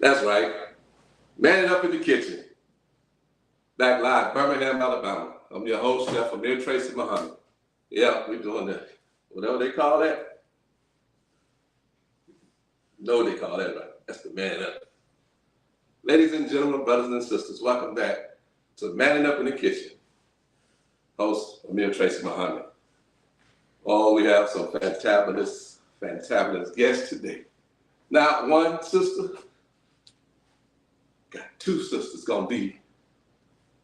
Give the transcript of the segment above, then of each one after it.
That's right. Man It Up in the Kitchen. Back live, Birmingham, Alabama. I'm your host, Chef Amir Tracy Muhammad. Yeah, we're doing that. Whatever they call that. No, they call that right. That's the Man Up. Ladies and gentlemen, brothers and sisters, welcome back to Man It Up in the Kitchen. Host Amir Tracy Muhammad. Oh, we have some fantabulous guests today. Not one sister, got two sisters gonna be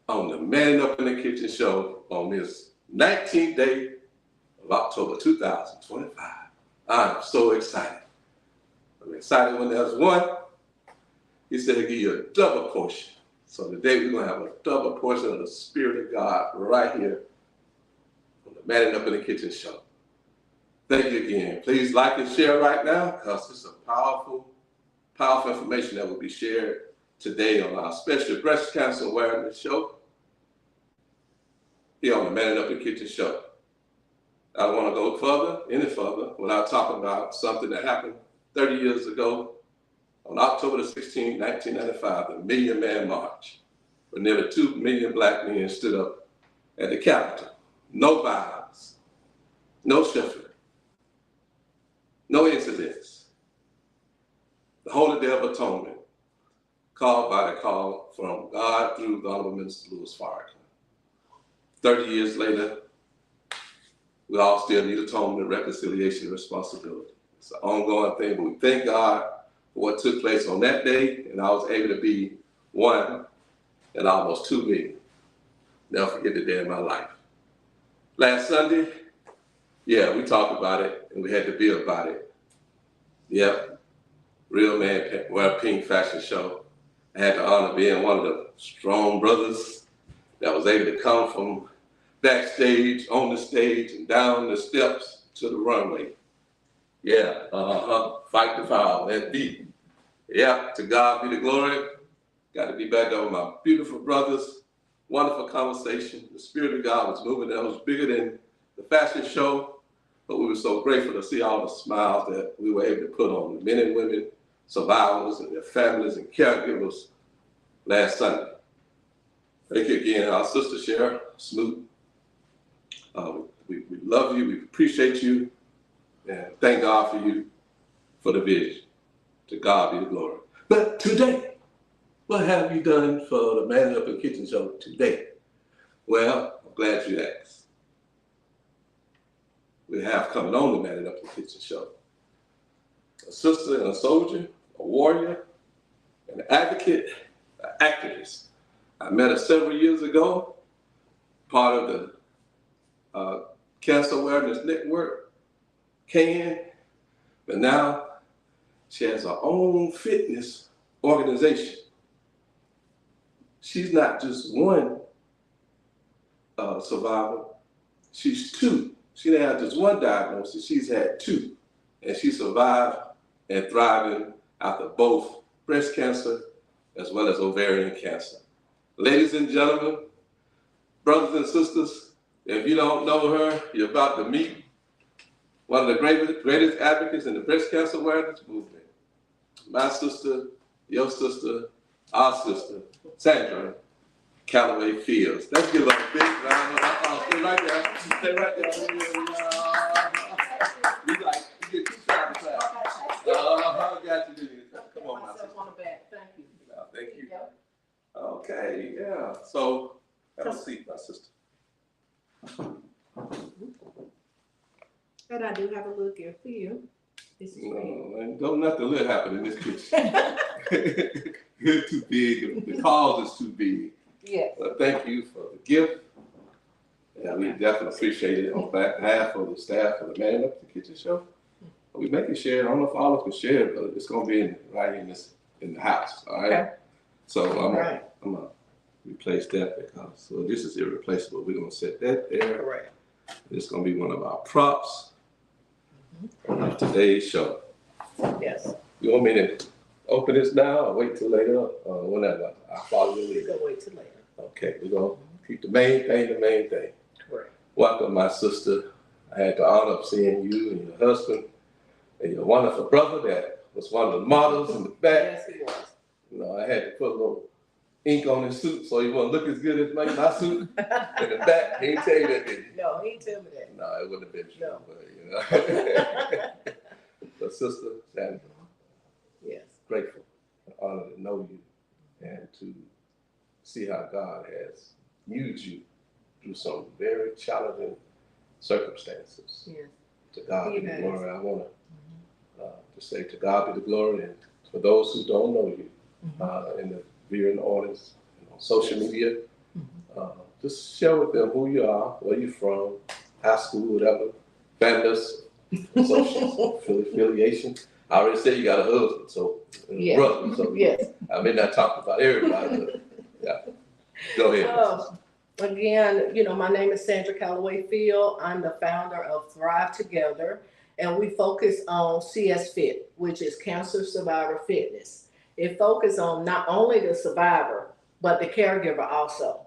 on the Man It Up in the Kitchen show on this 19th day of October 2025. I'm so excited. I'm excited when there's one. He said he'd give you a double portion. So today we're gonna have a double portion of the Spirit of God right here on the Man It Up in the Kitchen show. Thank you again. Please like and share right now because it's a powerful information that will be shared today on our special breast cancer awareness show here on the Man It Up in the Kitchen show. I don't want to go any further, without talking about something that happened 30 years ago on October the 16th, 1995, the Million Man March, where nearly 2 million black men stood up at the Capitol. No violence, no shuffling, no incidents. The Holy Day of Atonement, called by the call from God through the Honorable Minister Louis Farrakhan. 30 years later, we all still need atonement, reconciliation, and responsibility. It's an ongoing thing, but we thank God for what took place on that day, and I was able to be one in almost 2 million. Never forget the day in my life. Last Sunday, yeah, we talked about it, and we had to be about it. Yep, Real Man Wear Pink fashion show. I had the honor of being one of the strong brothers that was able to come from backstage, on the stage, and down the steps to the runway. Yeah, fight the foul, that beat. Yeah, to God be the glory. Got to be back there with my beautiful brothers. Wonderful conversation. The Spirit of God was moving. That was bigger than the fashion show, but we were so grateful to see all the smiles that we were able to put on the men and women, survivors and their families and caregivers last Sunday. Thank you again, our sister Shara Smoot. We love you, we appreciate you, and thank God for you, for the vision. To God be the glory. But today, what have you done for the Man It Up in the Kitchen show today? Well, I'm glad you asked. We have coming on the Man It Up in the Kitchen show a sister and a soldier, a warrior, an advocate, an activist. I met her several years ago, part of the Cancer Awareness Network, CAN, but now she has her own fitness organization. She's not just one survivor, she's two. She didn't have just one diagnosis, she's had two. And she survived and thriving after both breast cancer as well as ovarian cancer. Ladies and gentlemen, brothers and sisters, if you don't know her, you're about to meet one of the greatest advocates in the breast cancer awareness movement. My sister, your sister, our sister, Sandra, Calloway-Fields. Let's give her a big round of applause. Stay right there. Stay right there. You get 2 shots of clap. I got you. Come on, my sister. Thank you. Thank you. Okay, yeah. So, have a seat, my sister. And I do have a little gift for you. This is don't nothing little happen in this kitchen. It's too big. The cause is too big. Yes. But thank you for the gift. And we definitely appreciate it on behalf of the staff of the Man It Up in the Kitchen show. We make it share. I don't know if all of us can share it, but it's gonna be right in the house. All right. Okay. So I'm gonna replace that because this is irreplaceable. We're gonna set that there. Right. It's gonna be one of our props on today's show. Yes. You want me to open this now or wait till later? Whenever. I'll follow you later. We'll wait till later. Okay, we're gonna keep the main thing. Correct. Welcome, my sister. I had the honor of seeing you and your husband and your wonderful brother that was one of the models in the back. Yes, he was. You know, I had to put a little ink on his suit so he wouldn't look as good as my suit in the back. He ain't tell you that, did he? No, he didn't tell me that. No, it wouldn't have been true, No. but you know. But Sister Sandra, Yes. grateful, honored to know you and to see how God has used you through some very challenging circumstances. Yes. To God He be the has. glory. I want to say to God be the glory, and for those who don't know you, in the viewing audience, on social media, just share with them who you are, where you're from, high school, whatever, families, social affiliation. I already said you got a husband, so brother, so Yes. I may not talk about everybody, but yeah. Go ahead. Again, you know, my name is Sandra Calloway-Fields. I'm the founder of Thrive Together, and we focus on CS Fit, which is Cancer Survivor Fitness. It focuses on not only the survivor, but the caregiver also.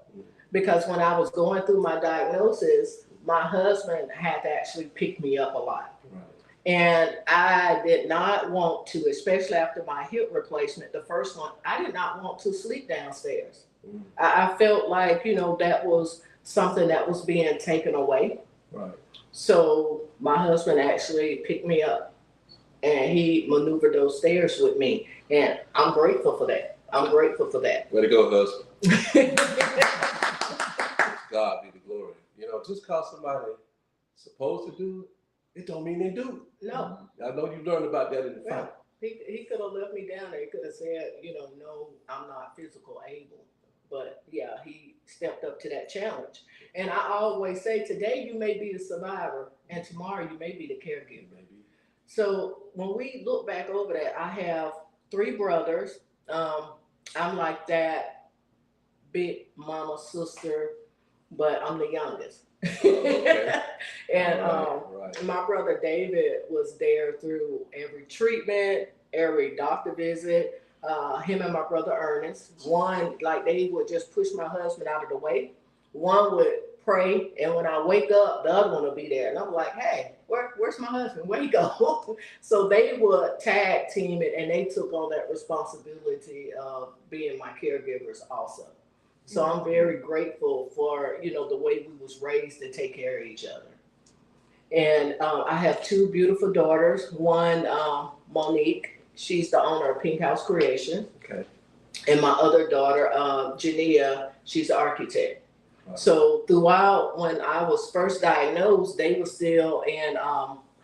Because when I was going through my diagnosis, my husband had to actually pick me up a lot. Right. And I did not want to, especially after my hip replacement, the first one, I did not want to sleep downstairs. I felt like, you know, that was something that was being taken away. Right. So my husband actually picked me up and he maneuvered those stairs with me. And I'm grateful for that. I'm grateful for that. Way to go, husband. God be the glory. You know, just cause somebody supposed to do it, it don't mean they do it. No. I know you learned about that in the fight. He could have left me down there. He could have said, you know, no, I'm not physical able. But yeah, he stepped up to that challenge. And I always say, today you may be the survivor, and tomorrow you may be the caregiver. Maybe. So when we look back over that, I have 3 brothers. I'm like that big mama sister, but I'm the youngest. Okay. And right. my brother David was there through every treatment, every doctor visit. Him and my brother Ernest, one, like, they would just push my husband out of the way. One would pray, and when I wake up, the other one would be there. And I'm like, hey, where's my husband? Where he go? So they would tag team it, and they took on that responsibility of being my caregivers also. So I'm very grateful for, you know, the way we was raised to take care of each other. And I have 2 beautiful daughters. One, Monique, she's the owner of Pink House Creation. Okay. And my other daughter, Jania, she's an architect. Wow. So throughout, when I was first diagnosed, they were still in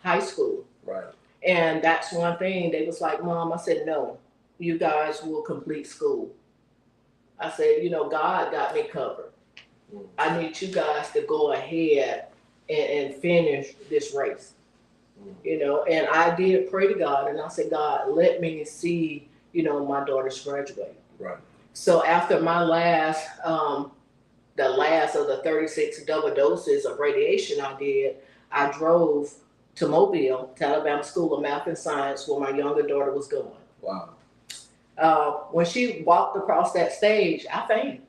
high school. Right. And that's one thing, they was like, Mom, I said, no, you guys will complete school. I said, you know, God got me covered. I need you guys to go ahead and finish this race. You know, and I did pray to God, and I said, God, let me see, you know, my daughters graduate. Right. So after my last, the last of the 36 double doses of radiation I did, I drove to Mobile, to Alabama School of Math and Science, where my younger daughter was going. Wow. When she walked across that stage, I fainted.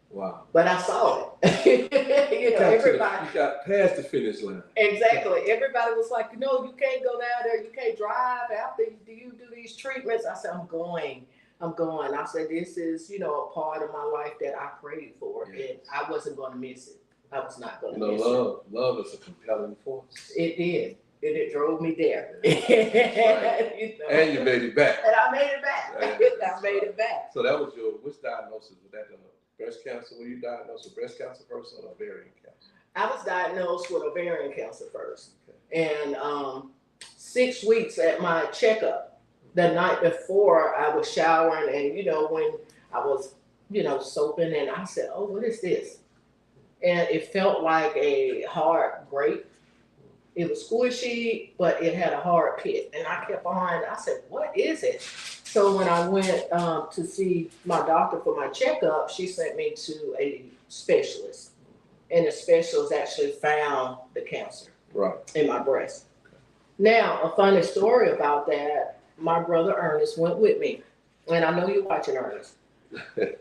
Wow. But I saw it. You know, everybody. You got past the finish line. Exactly. Everybody was like, you know, you can't go down there. You can't drive after you do these treatments. I said, I'm going. I said, this is, you know, a part of my life that I prayed for. Yes. And I wasn't going to miss it. I was not going to You miss know, love is a compelling force. it. It did. It drove me there. Right. You know? And you made it back. And I made it back. Yeah. I made it back. So that was which diagnosis was that? Breast cancer? Were you diagnosed with breast cancer first or ovarian cancer? I was diagnosed with ovarian cancer first. Okay. And 6 weeks at my checkup, the night before, I was showering, and, you know, when I was, you know, soaping, and I said, oh, what is this? And it felt like a hard grape. It was squishy, but it had a hard pit. And I kept on, I said, what is it? So when I went to see my doctor for my checkup, she sent me to a specialist. And the specialist actually found the cancer in my breast. Now, a funny story about that, my brother Ernest went with me. And I know you're watching, Ernest.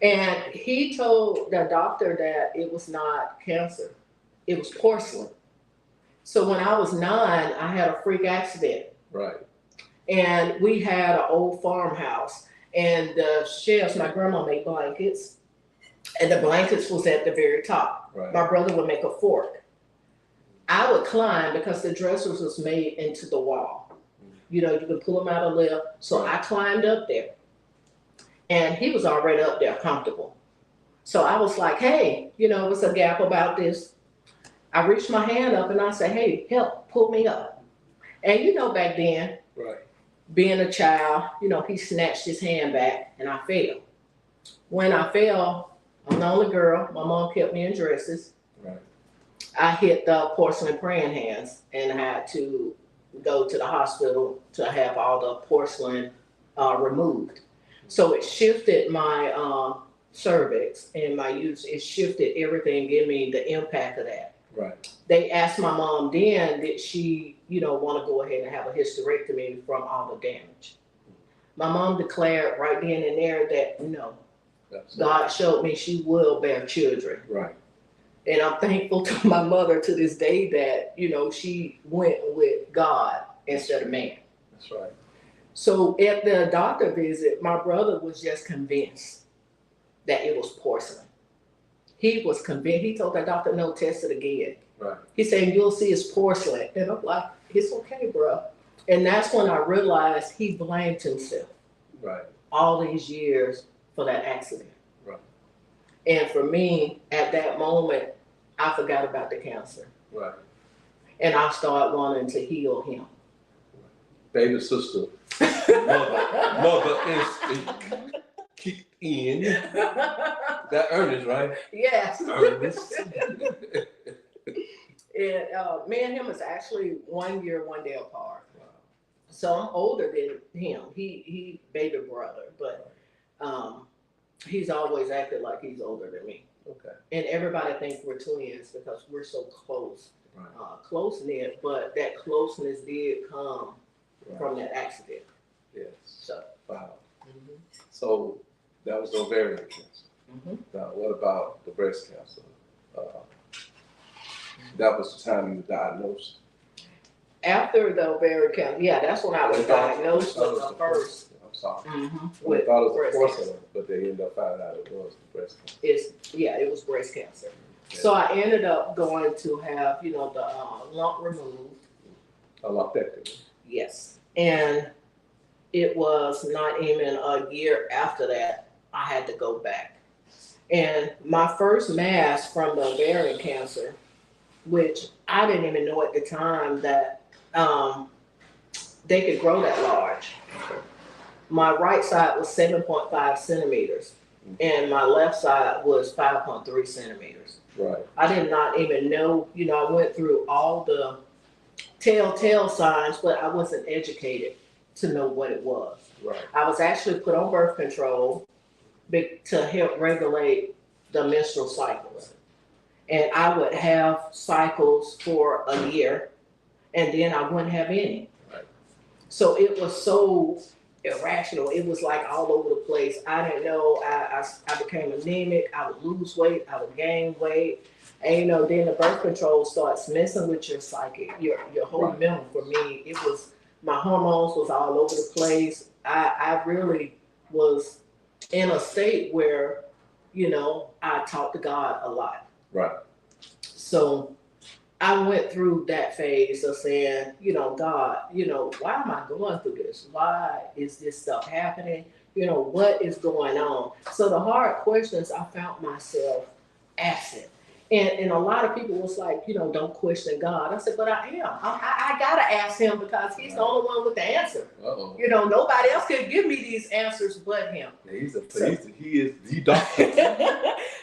And he told the doctor that it was not cancer. It was porcelain. So when I was 9, I had a freak accident. Right. And we had an old farmhouse. and the shelves, my grandma made blankets, and the blankets was at the very top. Right. My brother would make a fork. I would climb because the dressers was made into the wall. You know, you can pull them out of lift. So I climbed up there, and he was already up there comfortable. So I was like, hey, you know, what's a gap about this? I reached my hand up and I said, hey, help, pull me up. And you know, back then, Right. being a child, you know, he snatched his hand back and I fell. When I fell, I'm the only girl. My mom kept me in dresses. Right. I hit the porcelain praying hands and had to go to the hospital to have all the porcelain removed. So it shifted my cervix and my uterus. It shifted everything, give me the impact of that. Right. They asked my mom then, did she, you know, want to go ahead and have a hysterectomy from all the damage? My mom declared right then and there that no, God showed me she will bear children. Right. And I'm thankful to my mother to this day that, you know, she went with God instead of man. That's right. So at the doctor visit, my brother was just convinced that it was porcelain. He was convinced. He told the doctor, no, test it again. Right. He said, you'll see it's porcelain. And I'm like, it's okay, bro. And that's when I realized he blamed himself. Right. All these years for that accident. Right. And for me, at that moment, I forgot about the cancer. Right. And I started wanting to heal him. Baby sister, mother instinct kicked in. That Ernest, right? Yes. Ernest. And me and him is actually 1 year, 1 day apart. Wow. So I'm older than him. He baby brother, but he's always acted like he's older than me. Okay. And everybody thinks we're twins because we're so close, Right. close knit. But that closeness did come Right. from that accident. Yes. So. Wow. So that was ovarian cancer. Mm-hmm. Now, what about the breast cancer? That was the time you were diagnosed. After the ovarian cancer, yeah, that's when I was diagnosed with the first. I'm sorry. Mm-hmm. Well, I thought it was breast a porcelain, cancer. but they ended up finding out it was the breast cancer. It was breast cancer. Yeah. So I ended up going to have, you know, the lump removed. A lumpectomy. Yes. And it was not even a year after that, I had to go back. And my first mass from the ovarian cancer, which I didn't even know at the time that they could grow that large. My right side was 7.5 centimeters and my left side was 5.3 centimeters. Right. I did not even know, you know, I went through all the telltale signs, but I wasn't educated to know what it was. Right. I was actually put on birth control to help regulate the menstrual cycles. And I would have cycles for a year and then I wouldn't have any. Right. So it was so irrational. It was like all over the place. I didn't know. I became anemic. I would lose weight. I would gain weight. And you know, then the birth control starts messing with your psyche, your whole Right. mental. For me, it was my hormones was all over the place. I really was in a state where, you know, I talked to God a lot. Right. So I went through that phase of saying, you know, God, you know, why am I going through this? Why is this stuff happening? You know, what is going on? So the hard questions I found myself asking. And a lot of people was like, you know, don't question God. I said, but I am. I got to ask him because he's the only one with the answer. Uh-oh. You know, nobody else could give me these answers but him. Yeah, he is the doctor.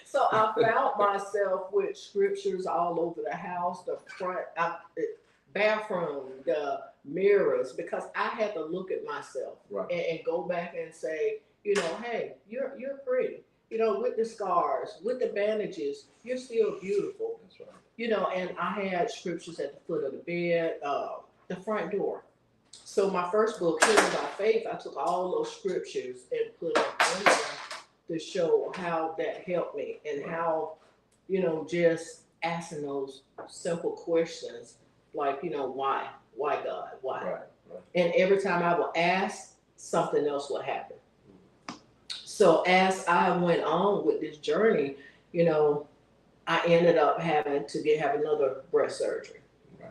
So I found myself with scriptures all over the house, the front, bathroom, the mirrors, because I had to look at myself Right. and go back and say, you know, hey, you're pretty. You know, with the scars, with the bandages, you're still beautiful. That's right. You know, and I had scriptures at the foot of the bed, the front door. So my first book, Healing by Faith, I took all those scriptures and put them in there to show how that helped me and how, you know, just asking those simple questions like, you know, why God, why? Right. Right. And every time I would ask, something else would happen. So as I went on with this journey, you know, I ended up having to have another breast surgery. Right.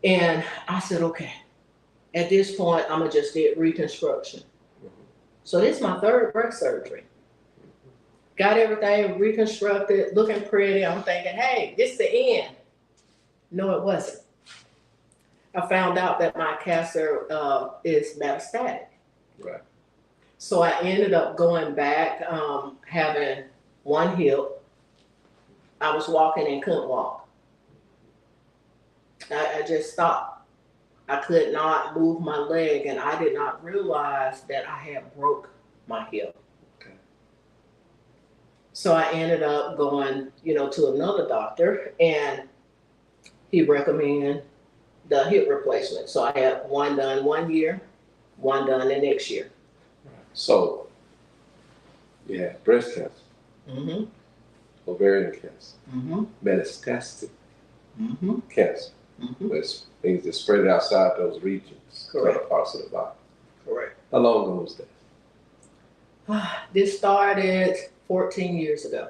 And I said, okay, at this point, I'm gonna just get reconstruction. Mm-hmm. So this is my third breast surgery. Got everything reconstructed, looking pretty. I'm thinking, hey, this is the end. No, it wasn't. I found out that my cancer is metastatic. Right. So I ended up going back, having one hip. I was walking and couldn't walk. I just stopped. I could not move my leg, and I did not realize that I had broke my hip. Okay. So I ended up going, to another doctor, and he recommended the hip replacement. So I had one done 1 year, one done the next year. So, you had breast cancer, Mm-hmm. ovarian cancer, Mm-hmm. metastatic Mm-hmm. cancer, Mm-hmm. which means it's spread outside those regions, Correct. other parts of the body. Correct. How long ago was that? This started 14 years ago.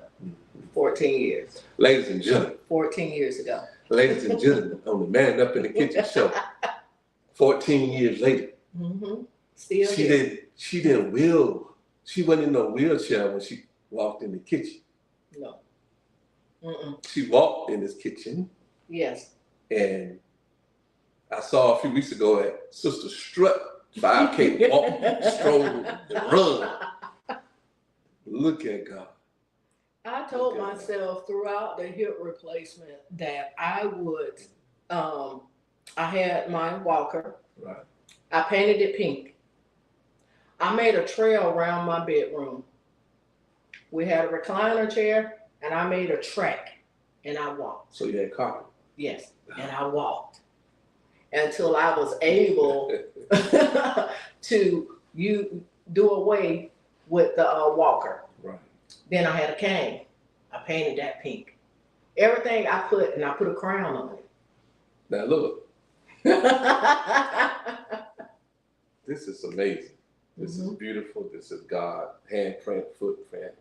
14 years. Ladies and gentlemen, 14 years ago. ladies and gentlemen, on the Man Up in the Kitchen show, 14 years later, Mm-hmm. Still she here. she wasn't in no wheelchair when she walked in the kitchen. No. Mm-mm. She walked in this kitchen, Yes. and I saw a few weeks ago at Sister Strut 5K walk, stroll, and run. Look at God. I told myself throughout the hip replacement that I would, I had my walker. Right. I painted it pink. I made a trail around my bedroom. We had a recliner chair, and I made a track, and I walked. So you had carpet. Yes, and I walked until I was able to do away with the walker. Right. Then I had a cane. I painted that pink. Everything I put a crown on it. Now look, this is amazing. This is beautiful. This is God, handprint, footprint,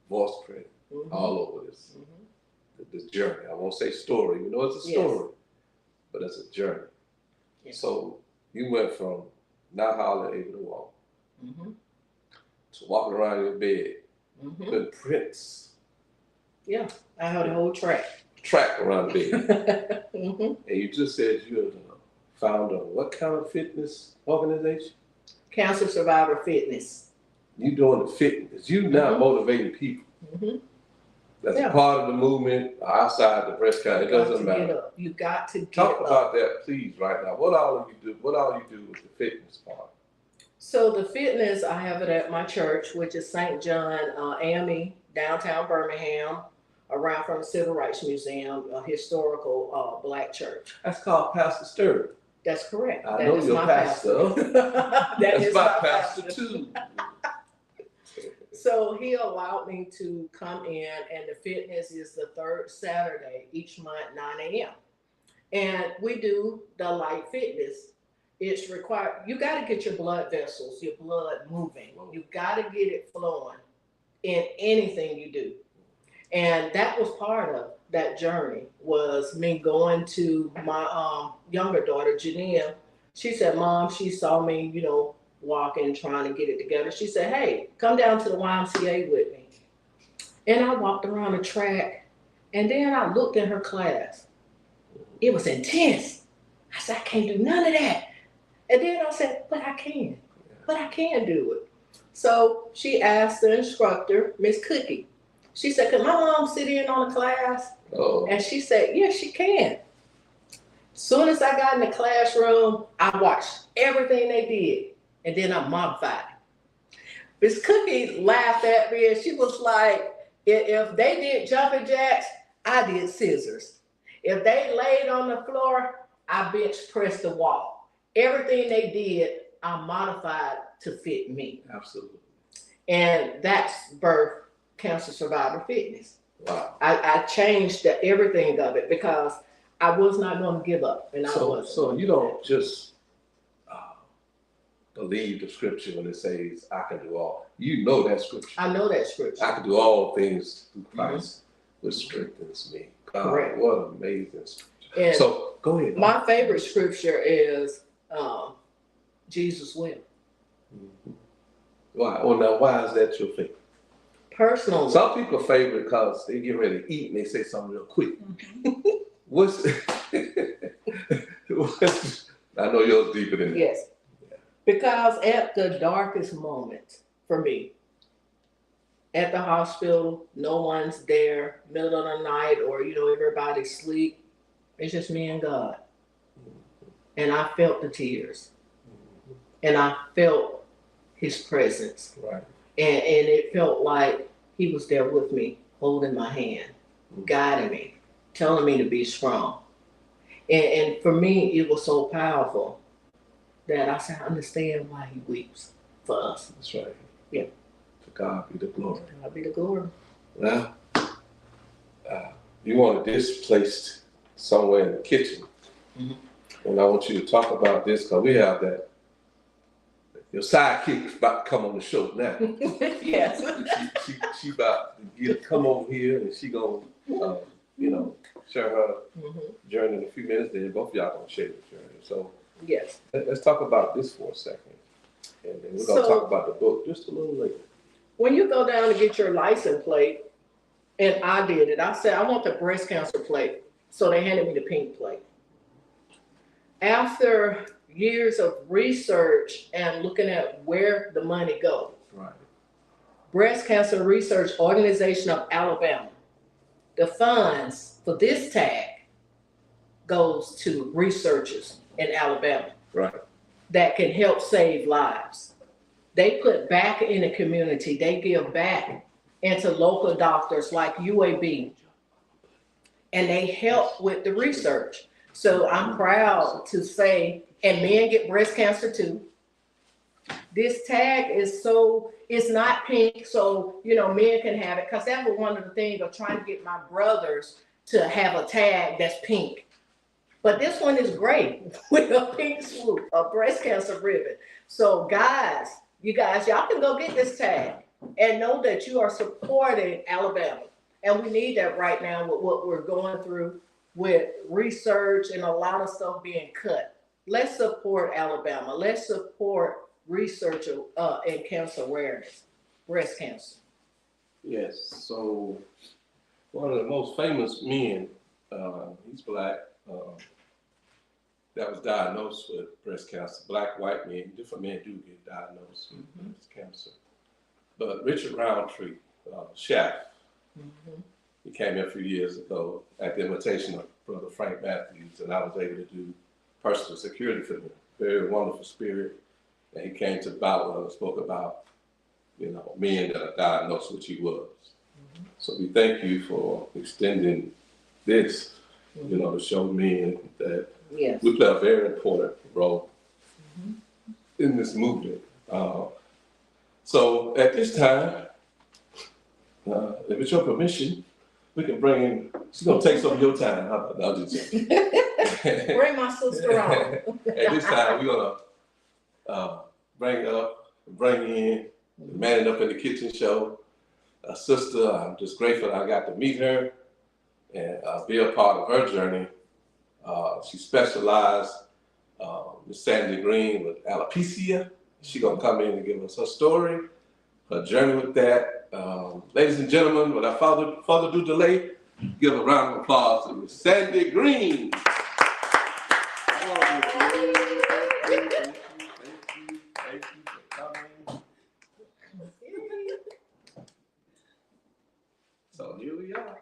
voice print, all over this. This journey. I won't say story. You know, it's a story, but it's a journey. Yes. So you went from not hardly able to walk to walking around your bed, putting prints. Yeah, I had a whole track around the bed. And you just said you're the founder of what kind of fitness organization? Cancer Survivor Fitness. You doing the fitness. You now motivating people. That's a part of the movement outside the breast cancer. It doesn't matter. You got to get Talk about that, please, right now. What all you do? What all you do with the fitness part? So the fitness, I have it at my church, which is St. John AME, downtown Birmingham, around from the Civil Rights Museum, a historical Black church. That's called Pastor Sturdy. That's correct. I know your pastor. That's my pastor too. So he allowed me to come in, and the fitness is the third Saturday each month, 9 a.m. And we do the light fitness. It's required. You got to get your blood vessels, your blood moving. You got to get it flowing in anything you do. And that was part of that journey, was me going to my younger daughter, Janelle. She said, Mom, she saw me, walking, trying to get it together. She said, hey, come down to the YMCA with me. And I walked around the track, and then I looked at her class. It was intense. I said, I can't do none of that. And then I said, but I can do it. So she asked the instructor, Miss Cookie. She said, can my mom sit in on the class? Oh. And she said, yes, she can. Soon as I got in the classroom, I watched everything they did, and then I modified it. Miss Cookie laughed at me, and she was like, if they did jumping jacks, I did scissors. If they laid on the floor, I bench pressed the wall. Everything they did, I modified to fit me. Absolutely. And that's birth Cancer Survivor Fitness. Wow. I changed everything of it because I was not going to give up. And so you don't just believe the scripture when it says, I can do all. You know that scripture. I know that scripture. I can do all things through Christ, which strengthens me. God, Correct. what amazing scripture. And so go ahead. My favorite scripture is Jesus will. Mm-hmm. Why? Oh, now why is that your favorite? Personally. Some people favorite because they get ready to eat and they say something real quick. Mm-hmm. what's I know yours deeper than that. Yes. Because at the darkest moment for me, at the hospital, no one's there, middle of the night, or everybody's asleep. It's just me and God. And I felt the tears. And I felt his presence. Right. And it felt like he was there with me, holding my hand, guiding me, telling me to be strong. And for me, it was so powerful that I said, I understand why he weeps for us. That's right. Yeah. To God be the glory. To God be the glory. Well, you want this placed somewhere in the kitchen. Mm-hmm. And I want you to talk about this because we have that. Your sidekick about to come on the show now. Yes. She about to come over here and she gonna, share her journey in a few minutes. Then both of y'all gonna share the journey. So yes, let's talk about this for a second, and then we're gonna talk about the book just a little later. When you go down to get your license plate, and I did it, I said I want the breast cancer plate, so they handed me the pink plate. After years of research and looking at where the money goes, right. Breast Cancer Research Organization of Alabama, the funds for this tag goes to researchers in Alabama, right, that can help save lives. They put back in the community, they give back into local doctors like UAB, and they help with the research. So I'm proud to say, and men get breast cancer too. This tag is it's not pink, so men can have it, because that was one of the things of trying to get my brothers to have a tag that's pink. But this one is gray with a pink swoop, a breast cancer ribbon. So y'all can go get this tag and know that you are supporting Alabama. And we need that right now with what we're going through with research and a lot of stuff being cut. Let's support Alabama. Let's support research in cancer awareness, breast cancer. Yes. So one of the most famous men, he's black, that was diagnosed with breast cancer. Black, white men, different men do get diagnosed with breast cancer. But Richard Roundtree, chef, he came in a few years ago at the invitation of Brother Frank Matthews, and I was able to do personal security for him. Very wonderful spirit. And he came to Bowell and spoke about, men that are diagnosed, which he was. So we thank you for extending this, to show men that we play a very important role in this movement. So at this time, if it's your permission, we can bring in, she's gonna take some of your time. How about that? I'll just bring my sister on. At this time, we're gonna bring in the Man It Up in the Kitchen show. A sister, I'm just grateful I got to meet her and be a part of her journey. She specialized, Miss Sandra Greene, with alopecia. She's gonna come in and give us her story, her journey with that. Ladies and gentlemen, without further ado delay, give a round of applause to Miss Sandra Greene. Thank you for coming. So here we are.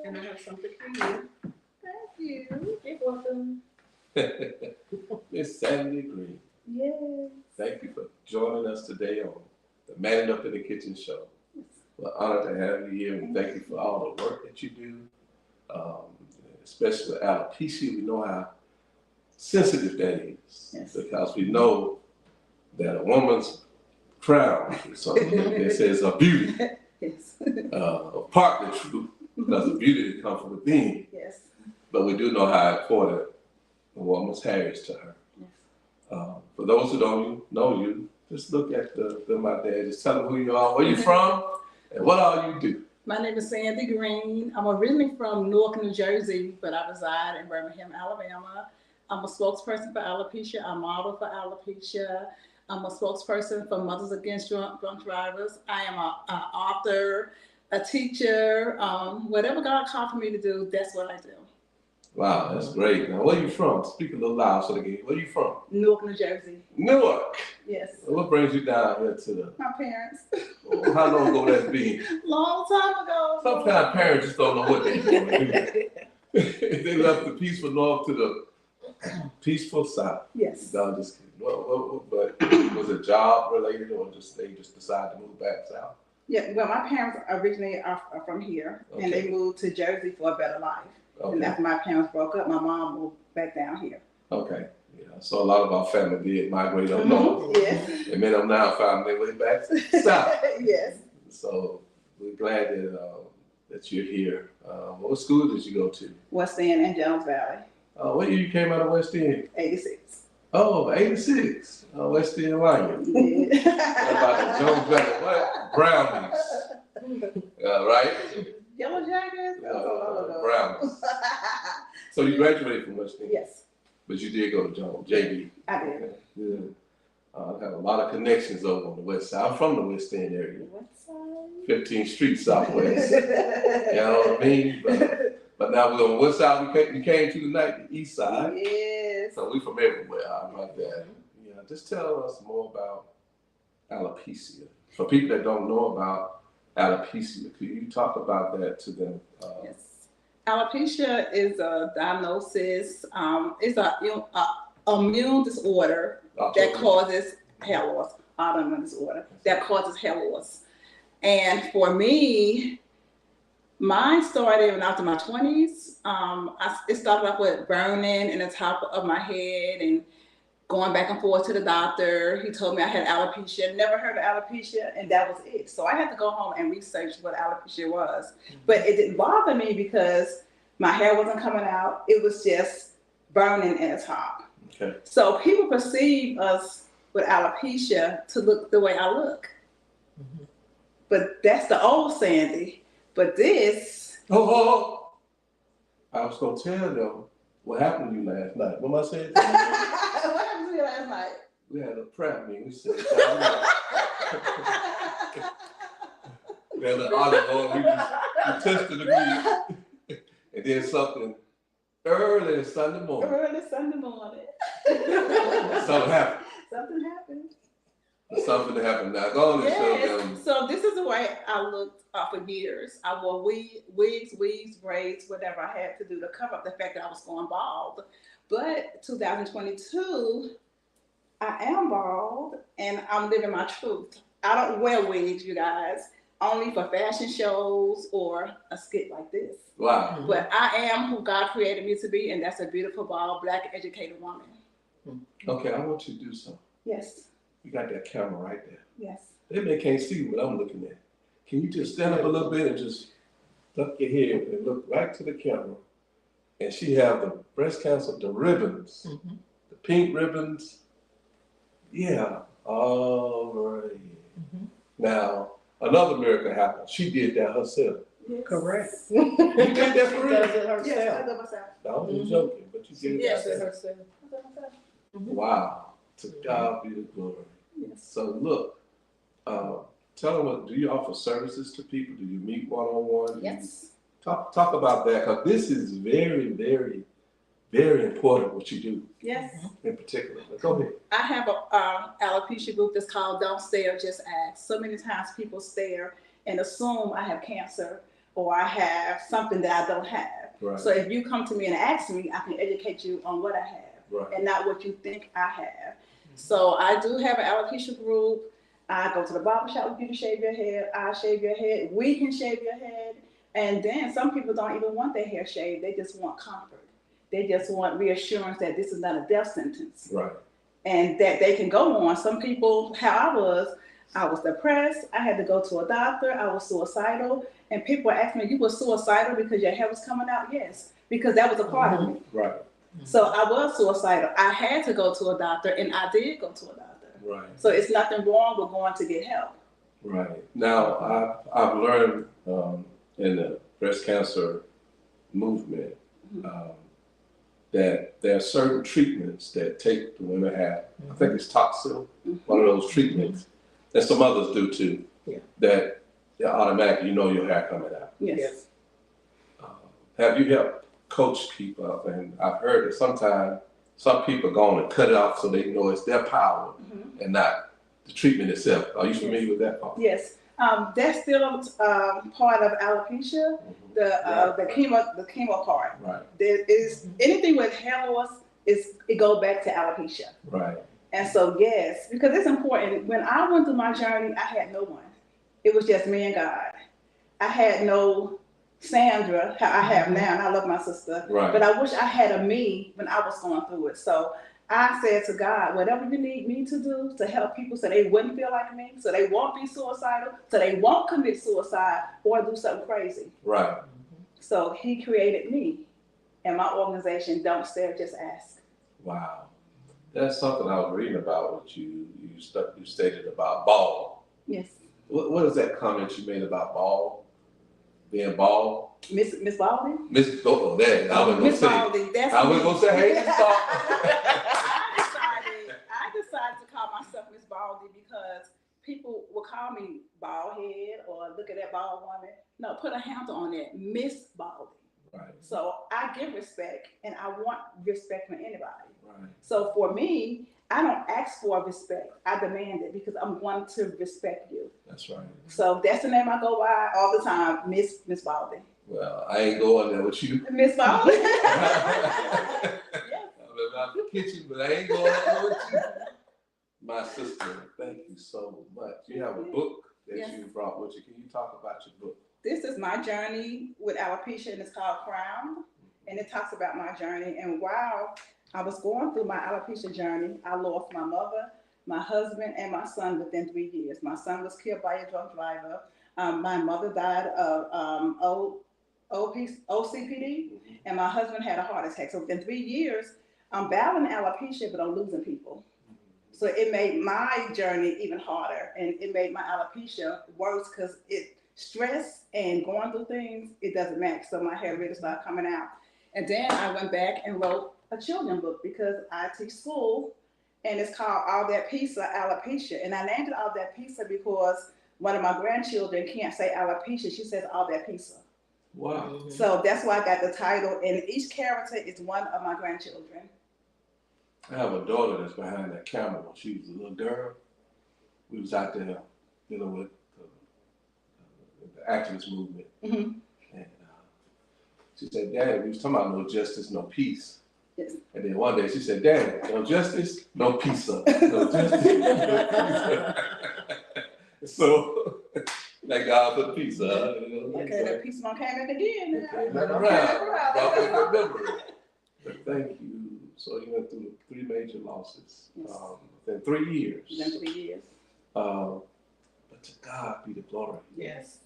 And I have something for you. Thank you. You're welcome. Miss Sandra Greene. Yes. Thank you for joining us today on the Man It Up in the Kitchen show. We're honored to have you here, and thank you for all the work that you do, especially with alopecia. We know how sensitive that is, because we know that a woman's crown is something that says a beauty, partly true, because the beauty that comes from within. Yes. But we do know how important a woman's hair is to her. Yes. For those who don't know you, just look at my dad. Just tell them who you are, where you from, and what all you do. My name is Sandra Greene. I'm originally from Newark, New Jersey, but I reside in Birmingham, Alabama. I'm a spokesperson for Alopecia. I model for Alopecia. I'm a spokesperson for Mothers Against Drunk Drivers. I am an author, a teacher. Whatever God called for me to do, that's what I do. Wow, that's great. Now, where you from? Speak a little loud so they can hear. Where you from? Newark, New Jersey. Newark. Yes. What brings you down here to the? My parents. How long ago that's been? Long time ago. Sometimes parents just don't know what they're doing. They left the peaceful north to the peaceful south. Yes. No, I'm just kidding. But was it job related or just they just decided to move back south? Yeah, well, my parents originally are from here, and they moved to Jersey for a better life. Okay. And after my parents broke up, my mom moved back down here. Okay. Yeah. So a lot of our family did migrate up north. Yes. And many of them now found their way back south. Yes. So we're glad that you're here. What school did you go to? West End and Jones Valley. What year you came out of West End? 86. Oh, 86. West End Lion. Yeah. What about the Jones Valley? What? Brownies. Right? Yellow Jackets? Brownies. So you graduated from West End? Yes, But you did go to Jones, JV. I did. Yeah. I have a lot of connections over on the west side. I'm from the West End area. What side? 15th Street Southwest. You know what I mean? But now we're on the west side. We came to tonight, the east side. Yes. So we from everywhere. How about that? Yeah. Just tell us more about alopecia. For people that don't know about alopecia, could you talk about that to them? Yes. Alopecia is a diagnosis. It's an immune disorder that causes hair loss. Autoimmune disorder that causes hair loss. And for me, mine started when I was in my 20s. It started off with burning in the top of my head and going back and forth to the doctor. He told me I had alopecia, never heard of alopecia, and that was it. So I had to go home and research what alopecia was. But it didn't bother me because my hair wasn't coming out. It was just burning in the top. Okay. So people perceive us with alopecia to look the way I look. Mm-hmm. But that's the old Sandy. But this. Oh. I was going to tell them what happened to you last night. What am I saying? What happened to you last night? We had a prayer meeting. We said, we had an olive oil. We tested the meat. And then something early Sunday morning. Early Sunday morning. Something happened. Something happened. Something happened. Now go on and show them. So this is the way I looked for years. I wore wigs, braids, whatever I had to do to cover up the fact that I was going bald. But 2022, I am bald and I'm living my truth. I don't wear wigs, you guys, only for fashion shows or a skit like this. Wow. But I am who God created me to be, and that's a beautiful, bald, black, educated woman. Okay, I want you to do something. Yes. You got that camera right there. Yes. They can't see what I'm looking at. Can you just stand up a little bit and just duck your head and look right to the camera? And she have the breast cancer, the ribbons, the pink ribbons. Yeah, all right. Now, another miracle happened. She did that herself. Yes. Correct. You did that for real? Does it herself? Yes, I do myself. I wasn't joking, but you did it Yes, yourself. herself. Wow. To God be the glory. Yes. So look, tell them, do you offer services to people? Do you meet one-on-one? Yes. Talk about that, because this is very, very, very important what you do. Yes. In particular. Go ahead. I have a alopecia group that's called Don't Stare, Just Ask. So many times people stare and assume I have cancer or I have something that I don't have. Right. So if you come to me and ask me, I can educate you on what I have. Right. And not what you think I have. So I do have an alopecia group. I go to the barbershop with you to shave your head. I shave your head. We can shave your head. And then some people don't even want their hair shaved. They just want comfort. They just want reassurance that this is not a death sentence. Right. And that they can go on. Some people, how I was depressed. I had to go to a doctor. I was suicidal. And people were asking me, you were suicidal because your hair was coming out? Yes, because that was a part of me. Right. So I was suicidal. I had to go to a doctor, and I did go to a doctor. Right. So it's nothing wrong with going to get help. Right. Now, I've learned in the breast cancer movement that there are certain treatments that take the women have. I think it's Toxil, one of those treatments, and some others do too. Yeah. That automatically you know your hair coming out. Yes. Have you helped coach people up? And I've heard that sometimes some people go on and cut it off so they know it's their power and not the treatment itself. Are you familiar with that part? Yes. That's still part of alopecia, the chemo part. Right. There is anything with hair loss it goes back to alopecia. Right. And so yes, because it's important. When I went through my journey, I had no one. It was just me and God. I had no Sandra, I have now, and I love my sister. Right. But I wish I had a me when I was going through it. So I said to God, whatever you need me to do to help people so they wouldn't feel like me, so they won't be suicidal, so they won't commit suicide or do something crazy. Right. So he created me and my organization, Don't Stare, Just Ask. Wow. That's something I was reading about what you stated about bald. Yes. What is that comment you made about bald? Being bald? Miss Baldy? Miss that. I wasn't Miss gonna Baldy, say. that's I wasn't me. gonna say, hey, Miss Baldy. I decided to call myself Miss Baldy because people will call me bald head or look at that bald woman. No, put a handle on that, Miss Baldy. Right. So I give respect, and I want respect from anybody. Right. So for me, I don't ask for respect. I demand it because I'm going to respect you. That's right. So that's the name I go by all the time, Miss Baldy. Well, I ain't going there with you. Miss Baldy. Yes. I'm out the kitchen, but I ain't going there with you. My sister, thank you so much. You have a book that you brought with you. Can you talk about your book? This is my journey with alopecia, and it's called Crown, and it talks about my journey. And while I was going through my alopecia journey, I lost my mother, my husband, and my son within 3 years. My son was killed by a drunk driver. My mother died of OCPD, and my husband had a heart attack. So within 3 years, I'm battling alopecia, but I'm losing people. So it made my journey even harder, and it made my alopecia worse because stress and going through things, it doesn't match. So my hair really started coming out. And then I went back and wrote a children's book because I teach school, and it's called All That Pizza, Alopecia. And I named it All That Pizza because one of my grandchildren can't say alopecia, she says All That Pizza. Wow. So that's why I got the title, and each character is one of my grandchildren. I have a daughter that's behind that camera. When she was a little girl, we was out there dealing with the activist movement. And she said, Daddy, we was talking about no justice, no peace. Yes. And then one day she said, Daddy, no justice, no pizza. No justice, no pizza. So, thank God for the pizza. Okay, the pizza one came in again. Came back around. Brought back that memory. But thank you. So you went through 3 major losses within 3 years. Within 3 years. But to God be the glory. Yes.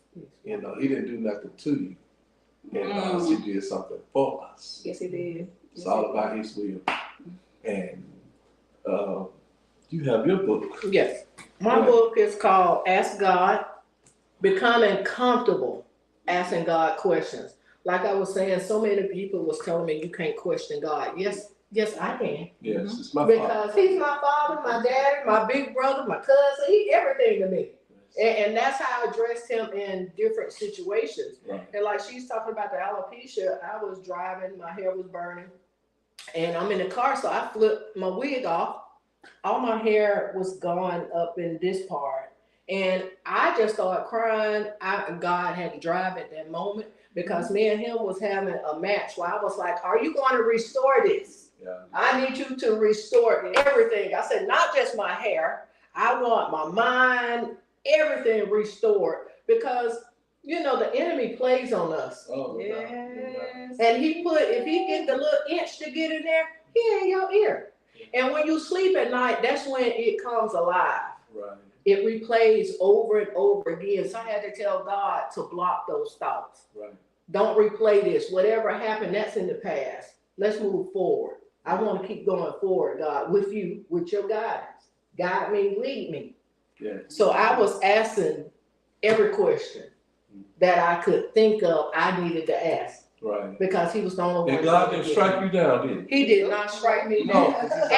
You know, He didn't do nothing to you. And He did something for us. Yes, He did. It's all about His will. And you have your book. Yes. My book is called Ask God, Becoming Comfortable Asking God Questions. Like I was saying, so many people was telling me you can't question God. Yes, I can. Yes, it's my father. Because He's my father, my daddy, my big brother, my cousin. He's everything to me. And that's how I addressed Him in different situations. Right. And like she's talking about the alopecia, I was driving, my hair was burning, and I'm in the car, so I flipped my wig off. All my hair was gone up in this part. And I just started crying. God had to drive at that moment because me and him was having a match where I was like, are you going to restore this? Yeah. I need you to restore everything. I said, not just my hair. I want my mind, everything restored because, you know, the enemy plays on us. Oh, Yes. And if he get the little inch to get in there, he in your ear. And when you sleep at night, that's when it comes alive. Right. It replays over and over again. So I had to tell God to block those thoughts. Right. Don't replay this. Whatever happened, that's in the past. let's move forward. I want to keep going forward, God, with you, with your guidance. Guide me, lead me. Yeah. So I was asking every question that I could think of I needed to ask. Right. Because he was the only one. And God didn't strike you down, did he? He did not strike me No, down. 'cause he's our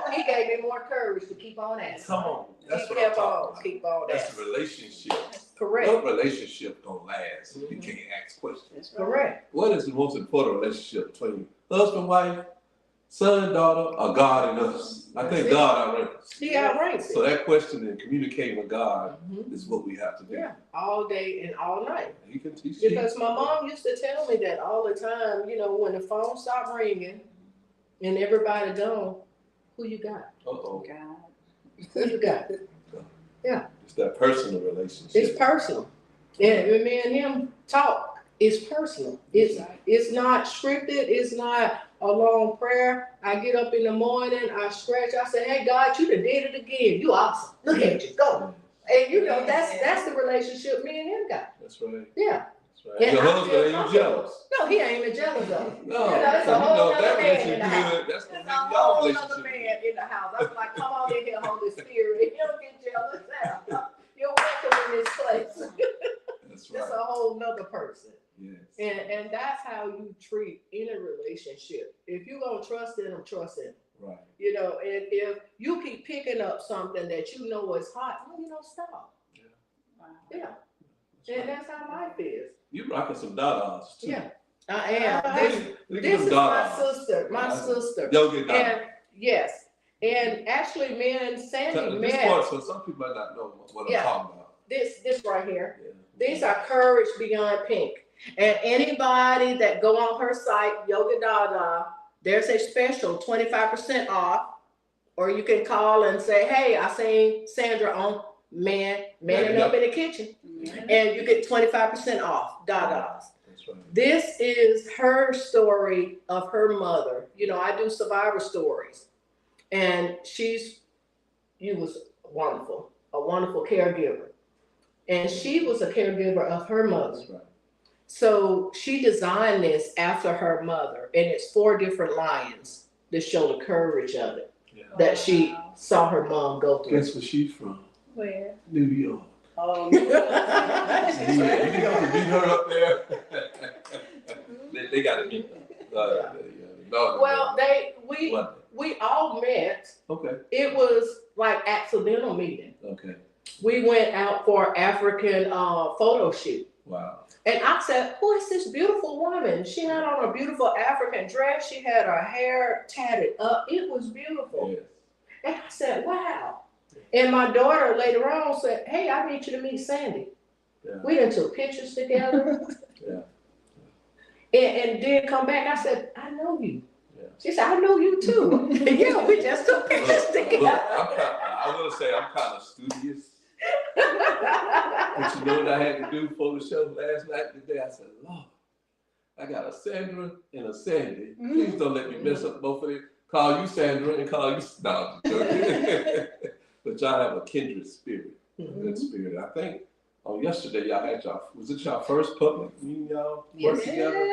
Father. He gave me more courage to keep on asking. Come on. That's He what I'm kept talking on, about. keep on That's asking. a relationship. Correct. No relationship don't last if you can't ask questions. Correct. What is the most important relationship between husband, wife, son, daughter, or God and us? I think God outranks. He outranks it. So that question and communicating with God Mhm. is what we have to do. Yeah, all day and all night. He can teach you. Because my mom used to tell me that all the time, you know, when the phone stopped ringing and everybody gone, who you got? Uh-oh. God. Who you got? Yeah. It's that personal relationship. It's personal. And when me and him talk, it's personal. It's not scripted. It's not a long prayer. I get up in the morning, I stretch, I say, hey God, you done did it again. You awesome. Look at you, go. And you know, that's the relationship me and him got. That's right. Yeah. That's right. And Your I husband feel ain't you comfortable. jealous. No, he ain't even jealous of me. No, You know, it's a so whole you know nother that man in relationship the house. good. That's It's gonna a make y'all whole relationship. other man in the house. I'm like, come on in here, Holy Spirit. You don't get jealous now. You're welcome in this place. That's It's right. a whole nother person. Yes. And that's how you treat any relationship. If you're gonna trust in them, trust in them. Right. You know, and if you keep picking up something that you know is hot, well, you don't stop. Yeah. Wow. Yeah. That's And right. that's how life is. You rocking some dadas too. Yeah. I am. Look at This them is my dadas. sister. My sister. Yogi dada. And yes. And actually me and Sandy This met. part, so some people might not know what I'm Yeah. talking about. This right here. Yeah. These are Courage Beyond Pink. And anybody that go on her site, Yoga Dada, there's a special 25% off. Or you can call and say, hey, I seen Sandra on Manning Up in the Kitchen. And you get 25% off Dada's. That's right. This is her story of her mother. You know, I do survivor stories. And you was wonderful, a wonderful caregiver. And she was a caregiver of her mother. That's right. So she designed this after her mother, and it's 4 different lions to show the courage of it that she saw her mom go through. Guess where she's from? Where? New York. Oh, Yeah, you gotta beat her up there. they gotta beat her. Well, we all met. Okay. It was like accidental meeting. Okay. We went out for African photo shoot. Wow. And I said, who is this beautiful woman? She had on a beautiful African dress. She had her hair tatted up. It was beautiful. Yes. And I said, wow. And my daughter later on said, hey, I need you to meet Sandy. Yeah. We done took pictures together. Yeah. And then come back. I said, I know you. Yeah. She said, I know you too. Yeah, we just took pictures together. I will say I'm kind of studious. But you know what I had to do for the show last night today? I said, Lord, I got a Sandra and a Sandy. Please don't let me mess up both of them. Call you Sandra and call you, no, I'm joking. But y'all have a kindred spirit, a good spirit. I think on yesterday y'all had was it y'all first public meeting y'all work together?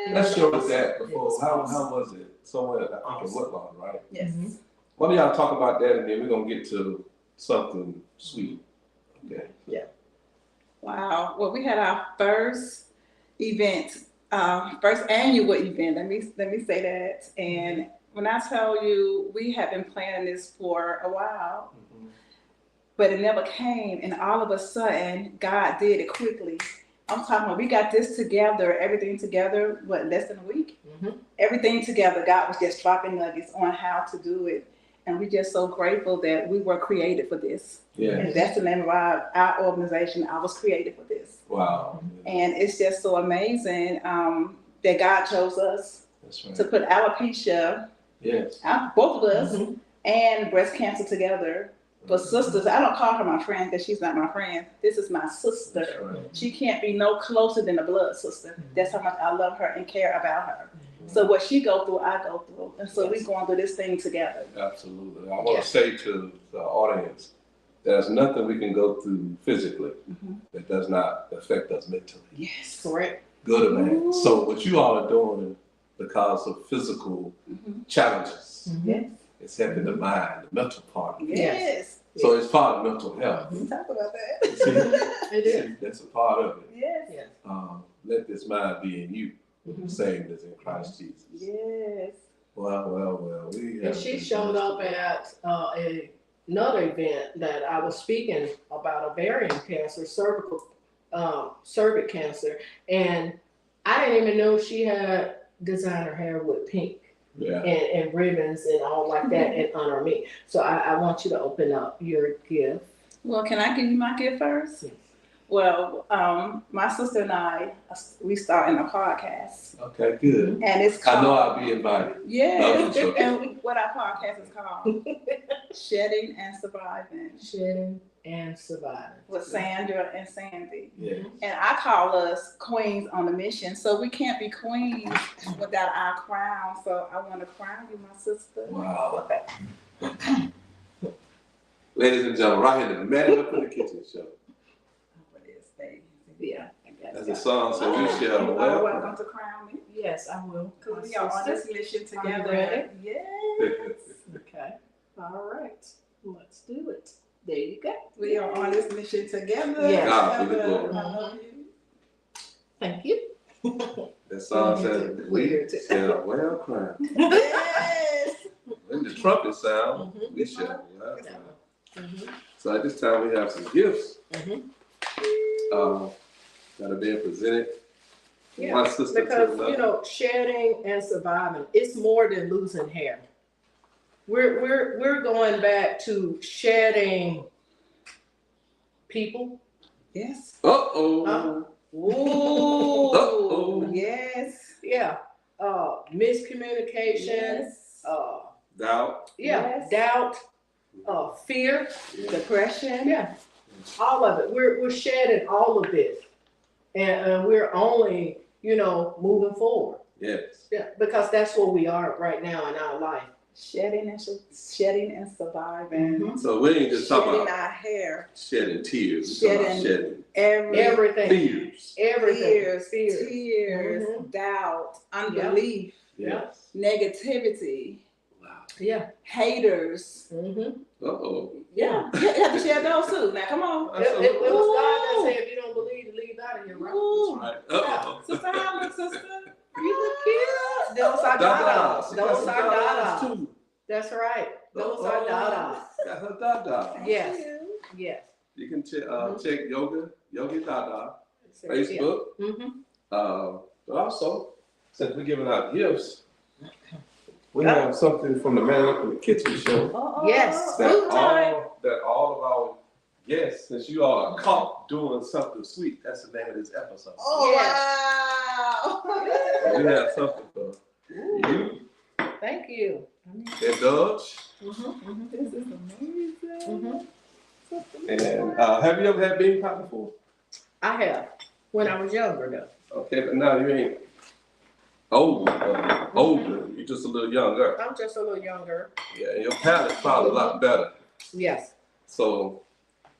Let's show us that before. How was it? Somewhere, I think in Woodlawn, right? Yes. Why don't y'all talk about that and then we're going to get to something sweet. Okay. Yeah. Wow. Well, we had our first event, first annual event. Let me say that. And when I tell you, we have been planning this for a while, but it never came. And all of a sudden, God did it quickly. I'm talking about we got this together, everything together, less than a week? Everything together. God was just dropping nuggets on how to do it. And we're just so grateful that we were created for this. Yeah. And that's the name of our organization. I was created for this. Wow. And it's just so amazing that God chose us That's right. to put alopecia, Yes. both of us, and breast cancer together. For sisters, I don't call her my friend because she's not my friend. This is my sister. That's right. She can't be no closer than a blood sister. That's how much I love her and care about her. So what she go through, I go through. And so we're going through this thing together. Absolutely. I want to say to the audience, there's nothing we can go through physically that does not affect us mentally. Yes. Correct. Good or bad. So what you all are doing, because of physical challenges. Yes. It's helping the mind, the mental part. Yes. So it's part of mental health. We talk about that. See, It is. that's a part of it. Yes. Yes. Let this mind be in you, same as in Christ Jesus. Yes. Well. And she showed up at another event that I was speaking about ovarian cancer, cervix cancer, and I didn't even know she had designer hair with pink and ribbons and all like that in honor of me. So I want you to open up your gift. Well, can I give you my gift first? Yes. Well, my sister and I, we starting a podcast. Okay, good. And it's called, I know I'll be invited. Yes. Love you, And what our podcast is called, Shedding and Surviving. Shedding and surviving. With Sandra and Sandy. Yeah. And I call us queens on a mission. So we can't be queens without our crown. So I want to crown you, my sister. Wow. Ladies and gentlemen, right here, the Man Up in the Kitchen Show. What is that? Yeah, I got That's it. a song, so we shall You are welcome. welcome to crown me. Yes, I will. Because we are on this mission Are you together. ready? Yes. Okay. All right. Let's do it. There you go. We are on this mission together. Yes. God be the glory. I love you. Thank you. That song says, we shall well crown. Yes. When the trumpet sound, we shall well crown. Mhm. So at this time, we have some gifts Mhm. that are being presented. Yeah, One sister to Because, another. you know, shedding and surviving, it's more than losing hair. We're going back to shedding people. Yes. Uh-oh. Ooh. Uh-oh. Yes. Yeah. Miscommunication. Yes. Doubt. Yes. Doubt. Fear. Yeah. Depression. Yeah. All of it. We're shedding all of it, and we're only, you know, moving forward. Yes. Yeah, because that's where we are right now in our life. Shedding and surviving. Mhm. So we ain't just talking Shedding about our hair. shedding tears. We're talking about shedding Everything. fears. Everything. Tears, Mhm. doubt, unbelief, Yes. negativity, Wow. Yeah. haters. Mm-hmm. Uh-oh. Yeah, you have to share those too. Now, come on. It was God that said, if you don't believe, leave out of here, right? Ooh. Right. Uh-oh. Sister, how look, sister? You look cute. Those are Dada. dadas. Those are dadas. too. That's right. Those are dadas. Got her dada. Yes. Yes. You can check Yogi Dada, Yeah. Facebook. Mm-hmm. But also, since we're giving out gifts, we have something from the Man Up in the Kitchen show Yes. that all of our guests, since you all are caught doing something sweet, that's the name of this episode. Oh, Yes. wow. We have something for you Thank you. indulge. Mm-hmm. This is amazing. Mm-hmm. And have you ever had bean pie before? I have. When I was younger, though. Okay, but now you ain't older. You're just a little younger. I'm just a little younger. Yeah, and your palate's probably a lot better. Yes. So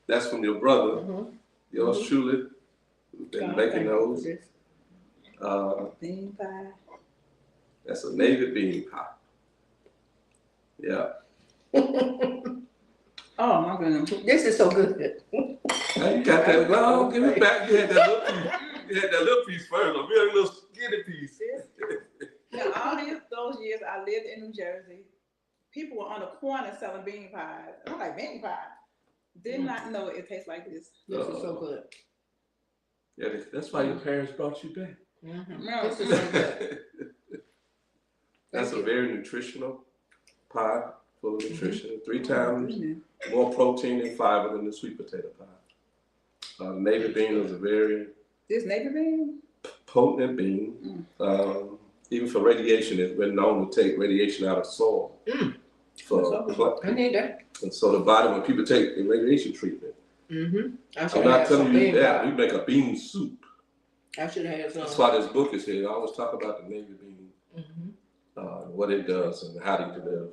that's from your brother, Mm-hmm. yours truly, who's been making those. Bean pie. That's a Navy bean pie. Yeah. Oh, my goodness. This is so good. Now you got that. Well, give it back. You had that little piece. You had that little piece first, a very little skinny piece. Now, all those years I lived in New Jersey, people were on the corner selling bean pies. I'm like, bean pie? Did not know it tastes like this. This is so good. Yeah, that's why your parents brought you back. Mm-hmm. No. This is so good. That's Thank a you. very nutritional pie, full of nutrition. 3 Oh, times goodness. more protein and fiber than the sweet potato pie. Navy bean is a very This navy bean? potent bean. Even for radiation, it's been known to take radiation out of soil. I need that. And so the body, when people take the radiation treatment, Mm-hmm. I I'm should not have telling some you bean that. pie. We make a bean soup. I should have some. That's why this book is here. I always talk about the Navy bean, Mm-hmm. what it does and how to live.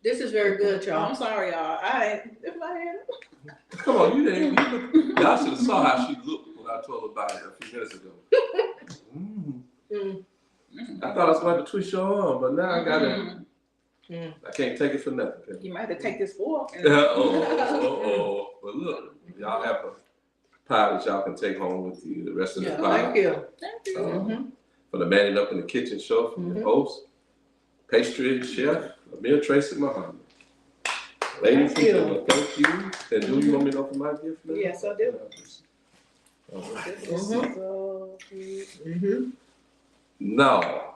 This is very good, Oh, y'all. I'm sorry, y'all. I ain't, if I had it. Come on, you didn't. Y'all should have saw how she looked when I told her about it a few minutes ago. Mm. I thought I was going to twist your arm, but now I gotta. Mm-hmm. I can't take it for nothing. You might have to take this fork. Oh. But look, y'all have a pie that y'all can take home with you. The rest of the pie. Thank you. Thank you. For the Man Up in the Kitchen show, from the host, pastry chef, Amir Tracy Muhammad. Ladies and gentlemen, thank you. And do you want me to open my gift now? Yes, I do. No.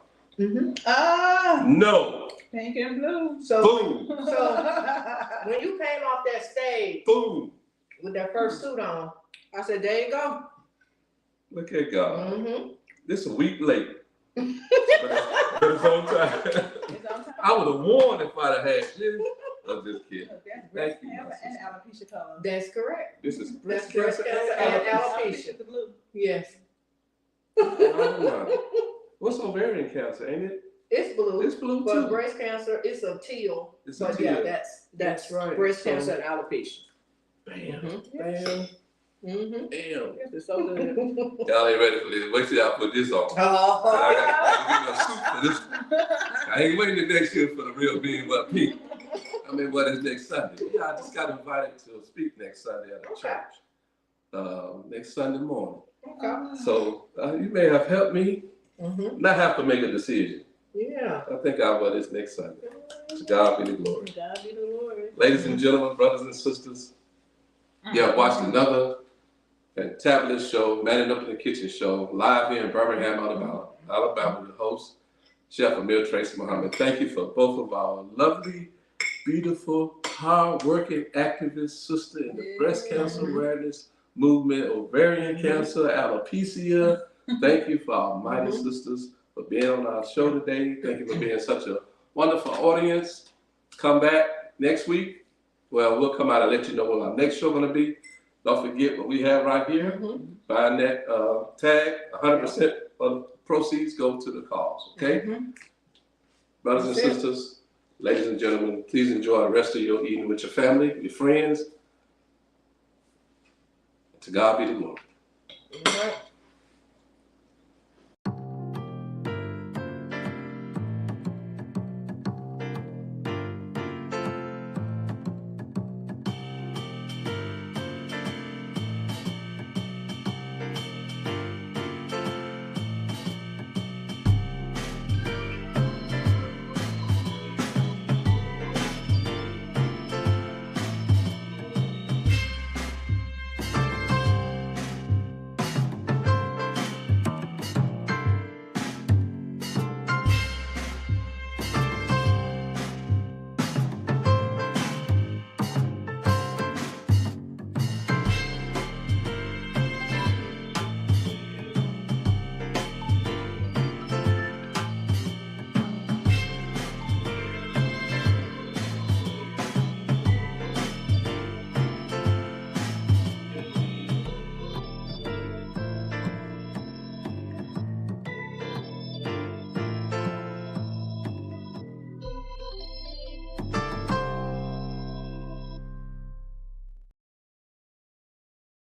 No. Pink and blue. So, Boom. when you came off that stage Boom. with that first suit on, I said, there you go. Look at God. Mm-hmm. This a week late. but it's on time. It's on time. I would have worn if I'd have had this. I'm just kidding. That's Thank you, breast my cancer and alopecia color. That's correct. This is That's breast cancer and alopecia. The blue. Yes. What's ovarian cancer, ain't it? It's blue. It's blue But too. breast cancer, it's a teal. It's a But teal. yeah, that's right. breast So- cancer and alopecia. Bam. Bam. Mm-hmm. Damn. Yes, it's so good. Y'all ain't ready for this. Wait till y'all put this on. Oh. I got to soup for this. I ain't waiting the next year for the real being but pink. I mean, what is next Sunday? Yeah, I just got invited to speak next Sunday at the church. Next Sunday morning. Okay. So you may have helped me not have to make a decision. Yeah. I think I'll wear this next Sunday. To God be the glory. God be the Lord. Ladies and gentlemen, brothers and sisters, you have watched another fantabulous show, Man Up in the Kitchen show, live here in Birmingham, Alabama, the host, Chef Amir Tracy Muhammad. Thank you for both of our lovely, beautiful, hard-working activist sister in the breast cancer awareness movement, ovarian cancer, alopecia. Thank you for our mighty sisters for being on our show today. Thank you for being such a wonderful audience. Come back next week. Well, we'll come out and let you know what our next show going to be. Don't forget what we have right here. Find that tag. 100% of proceeds go to the cause. Okay? Brothers and sisters, ladies and gentlemen, please enjoy the rest of your evening with your family, your friends. To God be the glory. All right.